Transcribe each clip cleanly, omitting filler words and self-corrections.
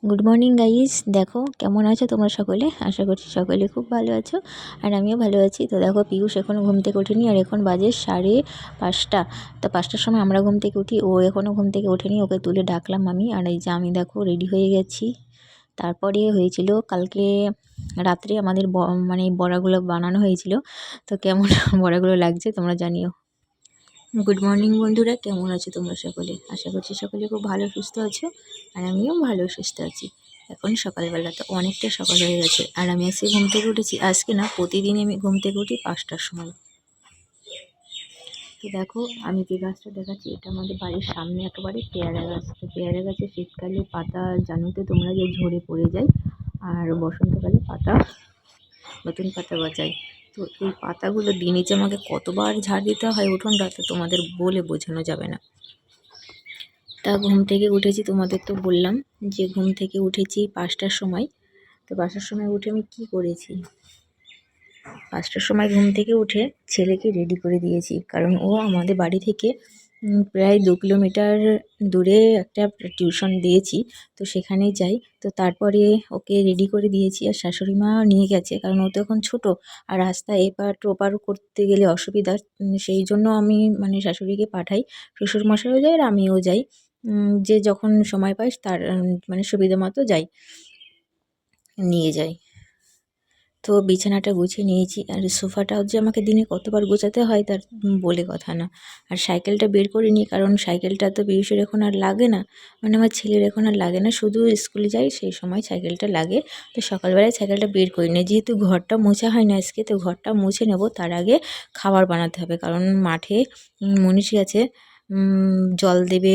Good morning guys, দেখো কেমন আছো তোমরা সকলে। আশা করছি সকলে খুব ভালো আছো আর আমিও ভালো আছি। তো দেখো পিয়ুষ এখনও ঘুম থেকে ওঠেনি আর এখন বাজে 5:30। তো 5টার সময় আমরা ঘুম থেকে উঠি, ও এখনও ঘুম থেকে ওঠেনি। ওকে তুলে ডাকলাম আমি, আর এই যে আমি দেখো রেডি হয়ে গেছি। তারপরে হয়েছিল কালকে রাত্রে আমাদের মানে বড়াগুলো বানানো হয়েছিল। তো কেমন বড়াগুলো লাগছে তোমরা জানিও। গুড মর্নিং বন্ধুরা, কেমন আছো তোমরা সকলে। আশা করছি সকলে খুব ভালো সুস্থ আছো আর আমিও ভালো সুস্থ আছি। এখন সকালবেলা তো অনেকটা সকাল হয়ে গেছে আর আমি আজকে ঘুম থেকে উঠেছি। আজকে না, প্রতিদিনই আমি ঘুম থেকে উঠি 5টার সময়। তো দেখো আমি যে গাছটা দেখাচ্ছি, এটা আমাদের বাড়ির সামনে একেবারে পেয়ারা গাছ। তো পেয়ারা গাছে শীতকালে পাতা জানো তো তোমরা যে ঝরে পড়ে যায়, আর বসন্তকালে পাতা নতুন পাতা গজায়। তো এই পাতাগুলো দিনে যে আমাকে কতবার ঝাড় দিতে হয় উঠোনটা, তো তোমাদের বলে বোঝানো যাবে না। তা ঘুম থেকে উঠেছি, তোমাদের তো বললাম যে ঘুম থেকে উঠেছি 5টার সময়। তো 5টার সময় উঠে আমি কি করেছি, 5টার সময় ঘুম থেকে উঠে ছেলেকে রেডি করে দিয়েছি, কারণ ও আমাদের বাড়ি থেকে প্রায় 2 কিলোমিটার দূরে একটা টিউশন দিয়েছি। তো সেখানেই যাই। তো তারপরে ওকে রেডি করে দিয়েছি আর শাশুড়ি মা নিয়ে গেছে, কারণ ও তো এখন ছোটো আর রাস্তা এপার ওপার করতে গেলে অসুবিধা। সেই জন্য আমি মানে শাশুড়িকে পাঠাই, শ্বশুরমশাইও যায় আর আমিও যাই। যে যখন সময় পাই তার মানে সুবিধা মতো যাই, নিয়ে যাই। তো বিছানাটা গুছিয়ে নিয়েছি আর সোফাটাও যে আমাকে দিনে কতবার গোছাতে হয় তার বলে কথা না। আর সাইকেলটা বের করিনি, কারণ সাইকেলটা তো পিয়ুষের এখন আর লাগে না, মানে আমার ছেলের এখন আর লাগে না, শুধু স্কুলে যাই সেই সময় সাইকেলটা লাগে। তো সকালবেলায় সাইকেলটা বের করিনি, যেহেতু ঘরটা মোছা হয় না আজকে, তো ঘরটা মুছে নেব। তার আগে খাবার বানাতে হবে, কারণ মাঠে মনীষী আছে, জল দেবে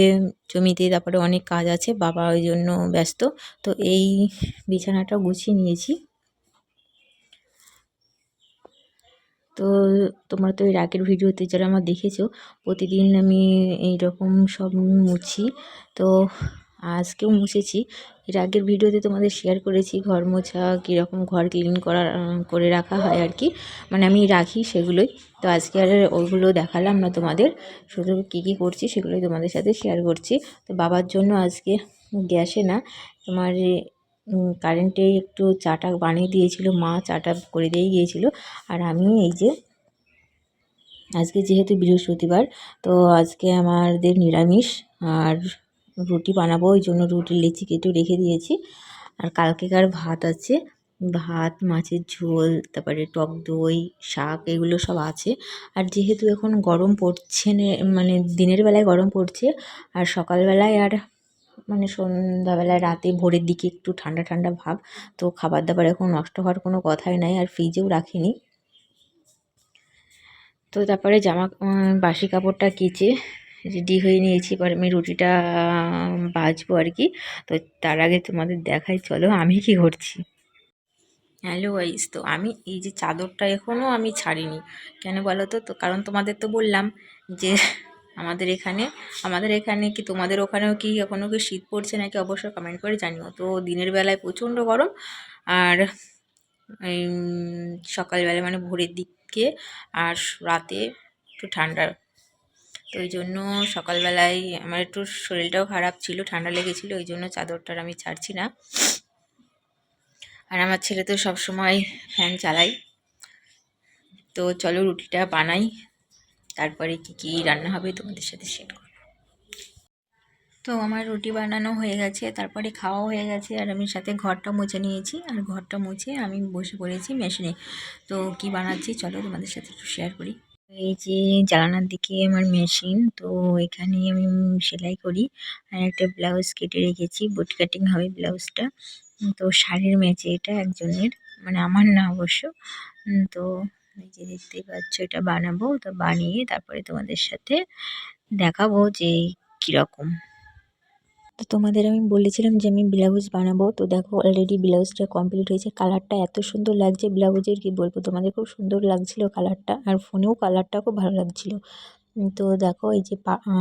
জমিতে, তারপরে অনেক কাজ আছে, বাবা ওই জন্য ব্যস্ত। তো এই বিছানাটা গুছিয়ে নিয়েছি। তো তোমরা তো এর আগের ভিডিওতে যারা আমার দেখেছো, প্রতিদিন আমি এইরকম সব মুছি। তো আজকেও মুছেছি। এর আগের ভিডিওতে তোমাদের শেয়ার করেছি ঘর মোছা, কীরকম ঘর ক্লিন করে রাখা হয় আর কি, মানে আমি রাখি সেগুলোই। তো আজকে আর ওইগুলো দেখালাম না তোমাদের, শুধু কী কী করছি সেগুলোই তোমাদের সাথে শেয়ার করছি। তো বাবার জন্য আজকে গ্যাসে না, তোমার কারেন্টে একটু চাটা বানিয়ে দিয়েছিল মা, চাটা করে দিয়ে গিয়েছিল। আর আমি এই যে আজকে যেহেতু বৃহস্পতিবার, তো আজকে আমাদের নিরামিষ আর রুটি বানাবো, ওই জন্য রুটির লেচি কেটে রেখে দিয়েছি। আর কালকেকার ভাত আছে, ভাত, মাছের ঝোল, তারপরে টক দই, শাক, এগুলো সব আছে। আর যেহেতু এখন গরম পড়ছে, মানে দিনের বেলায় গরম পড়ছে আর সকালবেলায় আর মানে সন্ধ্যাবেলায় রাতে ভোরের দিকে একটু ঠান্ডা ঠান্ডা ভাব, তো খাবার দাবার এখন নষ্ট হওয়ার কোনো কথাই নাই, আর ফ্রিজেও রাখিনি। তো তারপরে বাসি কাপড়টা কেচে রেডি হয়ে নিয়েছি, এবার আমি রুটিটা ভাজবো আর কি। তো তার আগে তোমাদের দেখাই, চলো আমি কি করছি। হ্যালো গাইস, তো আমি এই যে চাদরটা এখনও আমি ছাড়িনি, কেন বলো তো? তো কারণ তোমাদের তো বললাম যে আমাদের এখানে কি তোমাদের ওখানেও কি এখনও কি শীত পড়ছে নাকি, অবশ্যই কমেন্ট করে জানিও। তো দিনের বেলায় প্রচণ্ড গরম আর এই সকালবেলা মানে ভোরের দিকে আর রাতে একটু ঠান্ডা। তো ওই জন্য সকালবেলায় আমার একটু শরীরটাও খারাপ ছিল, ঠান্ডা লেগেছিলো, ওই জন্য চাদরটার আমি ছাড়ছি না। আর আমার ছেলে তো সবসময় ফ্যান চালাই। তো চলো রুটিটা বানাই, তারপরে কি কি রান্না হবে তোমাদের সাথে শেয়ার করব। তো আমার রুটি বানানো হয়ে গেছে, তারপরে খাওয়া হয়ে গেছে, আর আমি সাথে ঘরটা মুছে নিয়েছি, আর ঘরটা মুছে আমি বসে পড়েছি মেশিনে। তো কি বানাচ্ছি চলো তোমাদের সাথে একটু শেয়ার করি। এই যে জানালার দিকে আমার মেশিন, তো এখানে আমি সেলাই করি। আর একটা ব্লাউজ কেটে রেখেছি, বুট কাটিং হবে ব্লাউজটা। তো শাড়ির ম্যাচে এটা একজনের, মানে আমার না অবশ্য। তো এই যে দেখতেই পাচ্ছ, এটা বানাবো। তো বানিয়ে তারপরে তোমাদের সাথে দেখাবো যে কীরকম। তো তোমাদের আমি বলেছিলাম যে আমি ব্লাউজ বানাবো, তো দেখো অলরেডি ব্লাউজটা কমপ্লিট হয়েছে। কালারটা এত সুন্দর লাগছে ব্লাউজের, কি বলবো তোমাদের, খুব সুন্দর লাগছিল কালারটা, আর ফোনেও কালারটা খুব ভালো লাগছিল। তো দেখো এই যে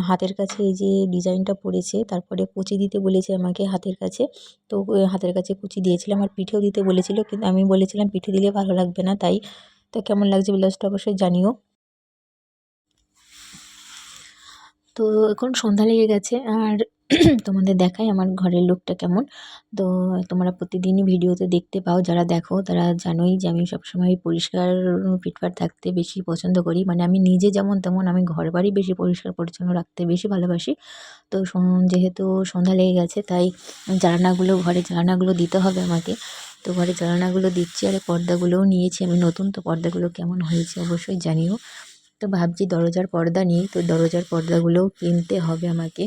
হাতের কাছে এই যে ডিজাইনটা পড়েছে, তারপরে কুচি দিতে বলেছে আমাকে হাতের কাছে। তো হাতের কাছে কুচি দিয়েছিলাম, আর পিঠেও দিতে বলেছিল, কিন্তু আমি বলেছিলাম পিঠে দিলে ভালো লাগবে না, তাই। তো কেমন লাগছে ব্লাউজটা অবশ্যই জানিও। তো এখন সন্ধ্যা লেগে গেছে আর তোমাদের দেখাই আমার ঘরের লোকটা কেমন। তো তোমরা প্রতিদিনই ভিডিওতে দেখতে পাও, যারা দেখো তারা জানোই যে আমি সবসময় পরিষ্কার ফিটফাট থাকতে বেশি পছন্দ করি। মানে আমি নিজে যেমন তেমন আমি ঘর বাড়ি বেশি পরিষ্কার পরিচ্ছন্ন রাখতে বেশি ভালোবাসি। তো যেহেতু সন্ধ্যা লেগে গেছে তাই ঘরের জানালাগুলো দিতে হবে আমাকে। তো ঘরের জানালাগুলো দিচ্ছি, আর পর্দাগুলোও নিয়েছি আমি নতুন। তো পর্দাগুলো কেমন হয়েছে অবশ্যই জানিও। তো ভাবছি দরজার পর্দা নিই, তো দরজার পর্দাগুলোও কিনতে হবে আমাকে।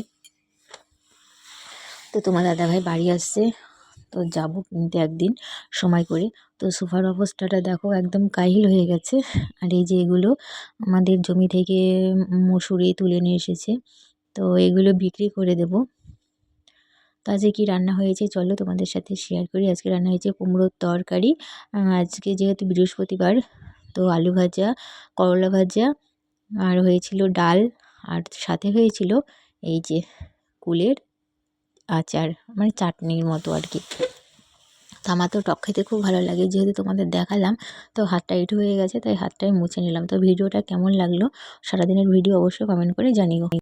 তো তোমার দাদাভাই বাড়ি আসছে, তো যাব কিনতে একদিন সময় করে। তো সোফার অবস্থাটা দেখো একদম কাহিল হয়ে গেছে। আর এই যে এগুলো আমাদের জমি থেকে মসুরি তুলে নিয়ে এসেছে, তো এগুলো বিক্রি করে দেব। তো আজকে কী রান্না হয়েছে চলো তোমাদের সাথে শেয়ার করি। আজকে রান্না হয়েছে কুমড়োর তরকারি। আজকে যেহেতু বৃহস্পতিবার, তো আলু ভাজা, করলা ভাজা, আর হয়েছিল ডাল, আর সাথে হয়েছিল এই যে কুলের আচার, মানে চাটনির মতো আর কি। তো আমার তো টক খেতে খুব ভালো লাগে, যেহেতু তোমাদের দেখালাম তো হাতটা একটু হয়ে গেছে, তাই হাতটাই মুছে নিলাম। তো ভিডিওটা কেমন লাগলো, সারাদিনের ভিডিও অবশ্যই কমেন্ট করে জানিও।